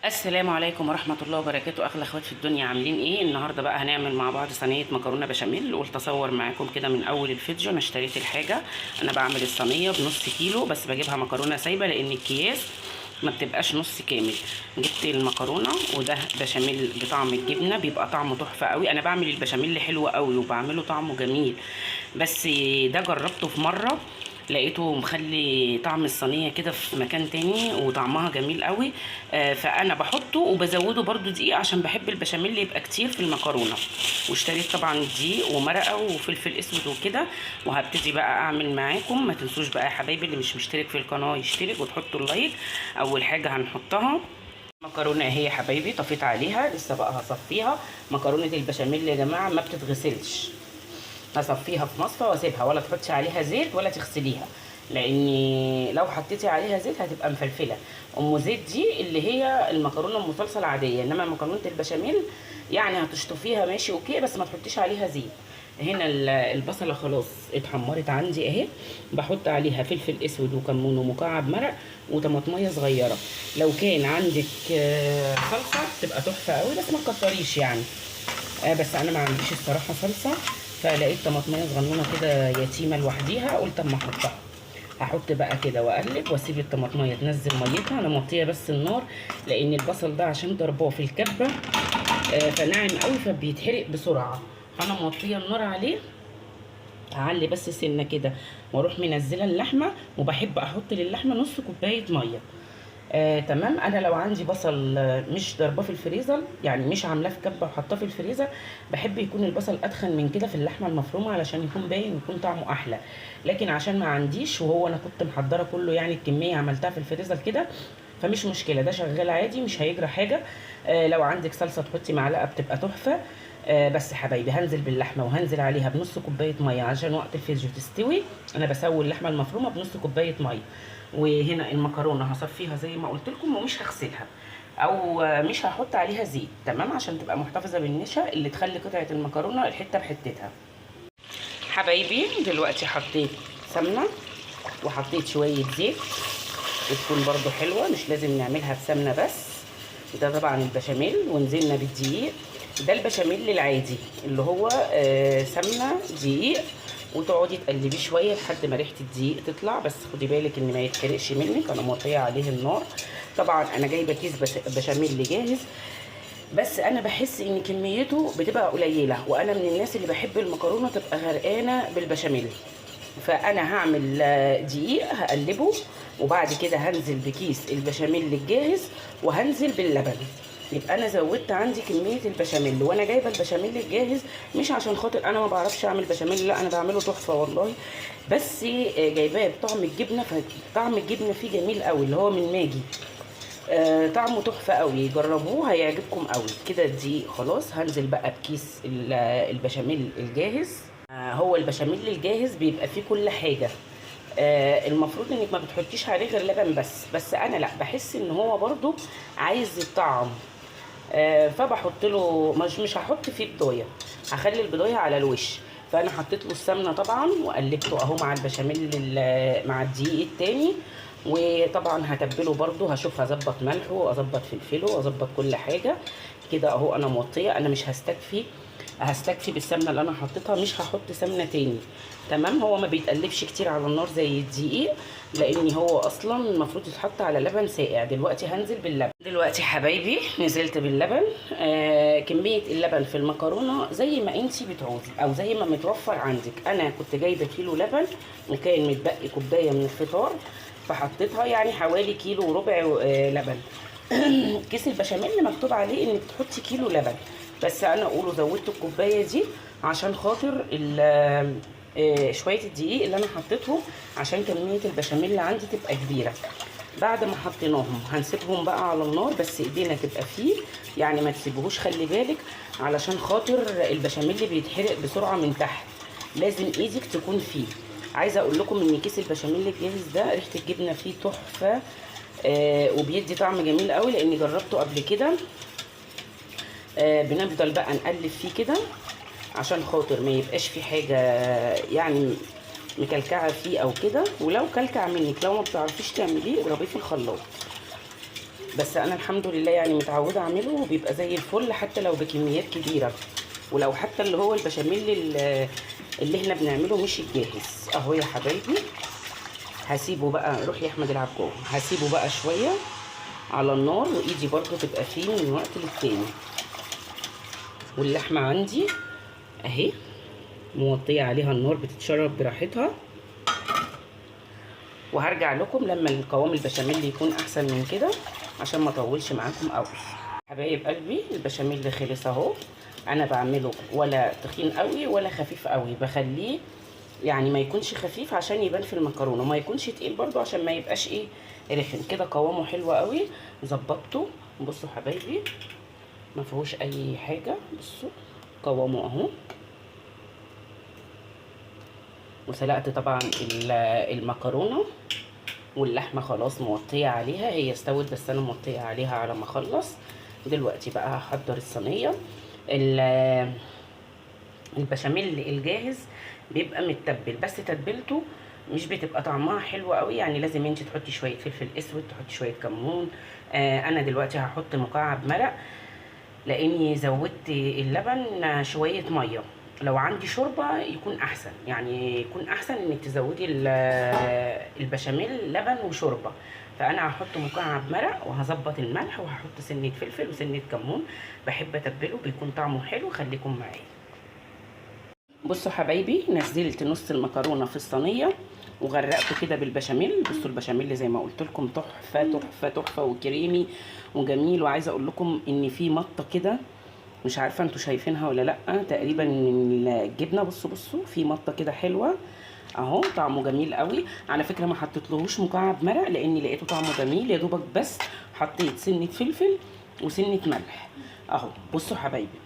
السلام عليكم ورحمة الله وبركاته. أغلى أخوات في الدنيا، عاملين إيه؟ النهاردة بقى هنعمل مع بعض صينية مكرونة بشاميل. قلت أصور معاكم كده من أول الفيديو. أنا اشتريت الحاجة، أنا بعمل الصينية بنص كيلو بس بجيبها مكرونة سايبة لأن الأكياس ما بتبقاش نص كامل. جبت المكرونة وده بشاميل بطعم الجبنة، بيبقى طعمه تحفة قوي. أنا بعمل البشاميل حلو قوي وبعمله طعمه جميل، بس ده جربته في مرة لقيته مخلي طعم الصينيه كده في مكان تاني وطعمها جميل قوي. فانا بحطه وبزوده برده دقيق عشان بحب البشاميل يبقى كتير في المكرونه. واشتريت طبعا دقيق ومرقه وفلفل اسود وكده، وهبتدي بقى اعمل معاكم. ما تنسوش بقى يا حبايبي اللي مش مشترك في القناه يشترك وتحطوا اللايك. اول حاجه هنحطها مكرونه اهي يا حبايبي، طفيت عليها لسه بقى هصفيها. مكرونه البشاميل يا جماعه ما بتتغسلش، هصفيها في مصفى واسيبها، ولا تحطي عليها زيت ولا تغسليها، لان لو حطيتي عليها زيت هتبقى مفلفله. ام زيت دي اللي هي المكرونه ام صلصه العاديه، انما مكرونه البشاميل يعني هتشطفيها ماشي اوكي، بس ما تحطيش عليها زيت. هنا البصله خلاص اتحمرت عندي اهي، بحط عليها فلفل اسود وكمون ومكعب مرق وطماطميه صغيره. لو كان عندك صلصه تبقى تحفه قوي، بس ما تكتريش يعني. بس انا ما عنديش الصراحه صلصه، فلقيت طماطميه صغنونه كده يتيمه لوحديها، قلت اما احطها. هحط بقى كده واقلب واسيب الطماطميه تنزل ميتها. انا موطيه بس النار لان البصل ده عشان ضرباه في الكبه فناعم قوي فبيتحرق بسرعه، فانا موطيه النار عليه. هعلي بس سنه كده واروح منزله اللحمه، وبحب احط للحمه نص كوبايه ميه. تمام. انا لو عندي بصل مش ضرباه في الفريزر، يعني مش عاملاه في كبه وحطاه في الفريزر، بحب يكون البصل ادخن من كده في اللحمه المفرومه علشان يكون باين ويكون طعمه احلى. لكن عشان ما عنديش، وهو انا كنت محضره كله يعني الكميه عملتها في الفريزر كده، فمش مشكله، ده شغال عادي مش هيجرى حاجه. لو عندك صلصه تحطي معلقه بتبقى تحفه. بس حبايبي هنزل باللحمه وهنزل عليها بنص كوبايه ميه عشان وقت الفيديو تستوي. انا بسوي اللحمه المفرومه بنص كوبايه ميه. وهنا المكرونه هصفيها زي ما قلت لكم ومش هغسلها، او مش هحط عليها زيت، تمام، عشان تبقى محتفظه بالنشا اللي تخلي قطعه المكرونه الحته بحتتها. حبايبي دلوقتي حطيت سمنه وحطيت شويه زيت، بتكون برضو حلوه، مش لازم نعملها بسمنه بس. ده طبعا البشاميل، ونزلنا بالدقيق. ده البشاميل العادي اللي هو سمنه دقيق، وتقعدي تقلبيه شويه لحد ما ريحه الدقيق تطلع، بس خدي بالك ان ما يتحرقش منك. انا موطيه عليه النار. طبعا انا جايبه كيس بشاميل جاهز، بس انا بحس ان كميته بتبقى قليله، وانا من الناس اللي بحب المكرونه تبقى غرقانه بالبشاميل. فانا هعمل دقيق هقلبه، وبعد كده هنزل بكيس البشاميل الجاهز وهنزل باللبن. يبقى انا زودت عندي كميه البشاميل، وانا جايبه البشاميل الجاهز مش عشان خاطر انا ما بعرفش اعمل بشاميل، لا انا بعمله تحفه والله، بس جايباه بطعم الجبنه، فطعم الجبنه فيه جميل قوي اللي هو من ماجي. طعمه تحفه قوي، جربوه هيعجبكم قوي. كده الدقيق خلاص، هنزل بقى بكيس البشاميل الجاهز. هو البشاميل الجاهز بيبقى فيه كل حاجه. المفروض انك ما بتحطيش عليه غير لبن بس انا لا، بحس ان هو برضو عايز الطعم. فبحط له، مش هحط فيه بضايه، هخلي البضايه على الوش. فانا حطيت له السمنه طبعا وقلبته اهو مع البشاميل مع الدقيق التاني. وطبعا هتبله برضو، هشوف هظبط ملحه اظبط فلفله اظبط كل حاجه كده اهو. انا موطيه، انا مش هستكفي بالسمنه اللي انا حطيتها، مش هحط سمنه تاني. تمام. هو ما بيتقلبش كتير على النار زي الدقيق، لان هو اصلا المفروض يتحط على لبن ساقع. دلوقتي هنزل باللبن. دلوقتي حبايبي نزلت باللبن. كميه اللبن في المكرونه زي ما انتي بتعوزي او زي ما متوفر عندك. انا كنت جايبه كيلو لبن وكان متبقي كوبايه من الفطار، فحطيتها يعني حوالي كيلو وربع لبن. كيس البشاميل مكتوب عليه انك تحطي كيلو لبن، بس انا اقوله زودت الكوبايه دي عشان خاطر شويه الدقيق اللي انا حطيتهم، عشان كميه البشاميل اللي عندي تبقى كبيره. بعد ما حطيناهم هنسيبهم بقى على النار، بس ايدينا تبقى فيه، يعني ما تسيبوهوش، خلي بالك علشان خاطر البشاميل بيتحرق بسرعه من تحت، لازم ايدك تكون فيه. عايزه اقول لكم ان كيس البشاميل الجاهز ده ريحه الجبنه فيه تحفه، وبيدي طعم جميل قوي لاني جربته قبل كده. بنفضل بقى نقلب فيه كده عشان خاطر ما يبقاش فيه حاجه يعني مكلكعه فيه او كده، ولو كلكع منك لو ما بتعرفيش تعمليه اضربيه في الخلاط. بس انا الحمد لله يعني متعوده اعمله وبيبقى زي الفل حتى لو بكميات كبيره، ولو حتى اللي هو البشاميل اللي احنا بنعمله مش الجاهز. اهو يا حبايبي هسيبه بقى، روح يا احمد العب جوه، هسيبه بقى شويه على النار وايدي برضو تبقى فيه من وقت للتاني. واللحمه عندي اهي موطيه عليها النار بتتشرب براحتها، وهرجع لكم لما القوام البشاميل يكون احسن من كده عشان ما اطولش معاكم قوي. حبايب قلبي البشاميل خلص اهو. انا بعمله ولا تخين قوي ولا خفيف قوي، بخليه يعني ما يكونش خفيف عشان يبان في المكرونه، وما يكونش تقيل برضو عشان ما يبقاش ايه رخم كده. قوامه حلو قوي، ظبطته. بصوا حبايبي ما فيهوش اي حاجه، بصوا قوامه اهو. وسلقت طبعا المكرونه واللحمه خلاص موطيه عليها، هي استوت بس انا موطيه عليها على ما اخلص. دلوقتي بقى هحضر الصينيه. البشاميل الجاهز بيبقى متبل، بس تتبيلته مش بتبقى طعمها حلو قوي، يعني لازم انت تحطي شويه فلفل اسود، تحطي شويه كمون. انا دلوقتي هحط مكعب مرق لاني زودت اللبن شويه ميه. لو عندي شوربه يكون احسن، يعني يكون احسن انك تزودي البشاميل لبن وشوربه. فانا هحط مكعب مرق وهظبط الملح وهحط سنه فلفل وسنه كمون. بحب اتبله بيكون طعمه حلو، خليكم معايا. بصوا حبايبي نزلت نص المكرونه في الصينيه وغرقته كده بالبشاميل. بصوا البشاميل زي ما قلت لكم تحفه تحفه تحفه وكريمي وجميل. وعايزه اقول لكم ان في مطه كده، مش عارفه انتوا شايفينها ولا لا، تقريبا من الجبنه. بصوا بصوا في مطه كده حلوه اهو، طعمه جميل قوي. على فكره ما حطيتلهوش مكعب مرق لاني لقيته طعمه جميل، يا دوبك بس حطيت سنه فلفل وسنه ملح اهو. بصوا حبايبي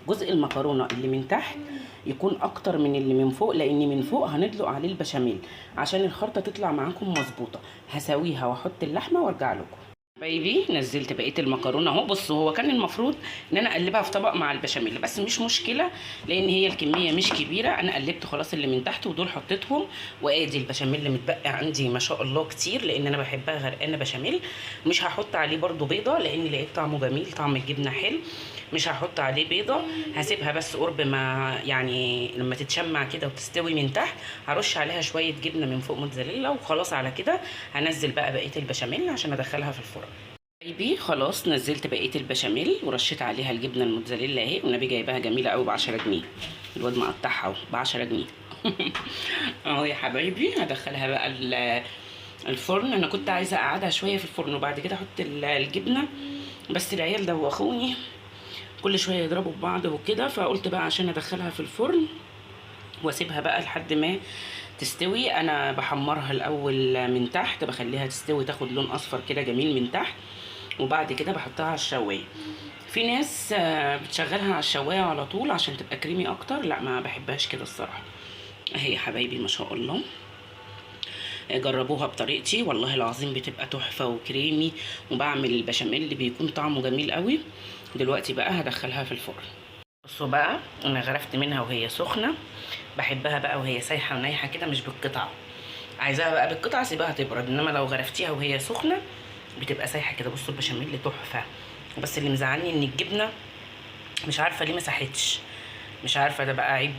جزء المكرونه اللي من تحت يكون اكتر من اللي من فوق، لان من فوق هندلق عليه البشاميل عشان الخلطه تطلع معاكم مظبوطه. هسويها واحط اللحمه وارجع لكم. حبايبي نزلت بقيه المكرونه اهو. بصوا هو كان المفروض ان انا اقلبها في طبق مع البشاميل، بس مش مشكله لان هي الكميه مش كبيره. انا قلبت خلاص اللي من تحت ودول حطيتهم، وادي البشاميل اللي متبقي عندي ما شاء الله كتير لان انا بحبها غرقانه بشاميل. مش هحط عليه برده بيضه لان لقيت طعمه جميل، طعم الجبنه حلو. مش هحط عليه بيضه، هسيبها بس قرب ما يعني لما تتشمع كده وتستوي من تحت هرش عليها شويه جبنه من فوق موتزاريلا وخلاص. على كده هنزل بقى بقيه البشاميل عشان ادخلها في الفرن. حبايبي خلاص نزلت بقيه البشاميل ورشيت عليها الجبنه الموتزاريلا اهي، والنبي جايباها جميله قوي ب 10 جنيه. الواد مقطعها اهو ب 10 جنيه. اهو يا حبايبي هدخلها بقى الفرن. انا كنت عايزه اقعدها شويه في الفرن وبعد كده احط الجبنه، بس العيال دوخوني كل شويه يضربوا ببعض وكده، فقلت بقى عشان ادخلها في الفرن واسيبها بقى لحد ما تستوي. انا بحمرها الاول من تحت، بخليها تستوي تاخد لون اصفر كده جميل من تحت، وبعد كده بحطها على الشوايه. في ناس بتشغلها على الشوايه على طول عشان تبقى كريمي اكتر، لا ما بحبهاش كده الصراحه. اهي يا حبايبي ما شاء الله، جربوها بطريقتي والله العظيم بتبقى تحفه وكريمي، وبعمل البشاميل اللي بيكون طعمه جميل قوي. دلوقتي بقى هدخلها في الفرن. بصوا بقى انا غرفت منها وهي سخنه، بحبها بقى وهي سايحه ونايحه كده مش بالقطع. عايزاها بقى بالقطع سيبها تبرد، انما لو غرفتيها وهي سخنه بتبقى سايحه كده. بصوا البشاميل تحفه، بس اللي مزعلني ان الجبنه مش عارفه ليه ما ساحتش، مش عارفه ده بقى عيب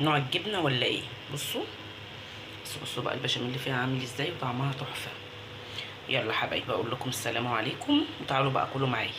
نوع الجبنه ولا ايه. بصوا بصوا بقى البشاميل اللي فيها عامل ازاي وطعمها تحفه. يلا حبايبي اقول لكم السلام عليكم وتعالوا بقى كلوا معايا.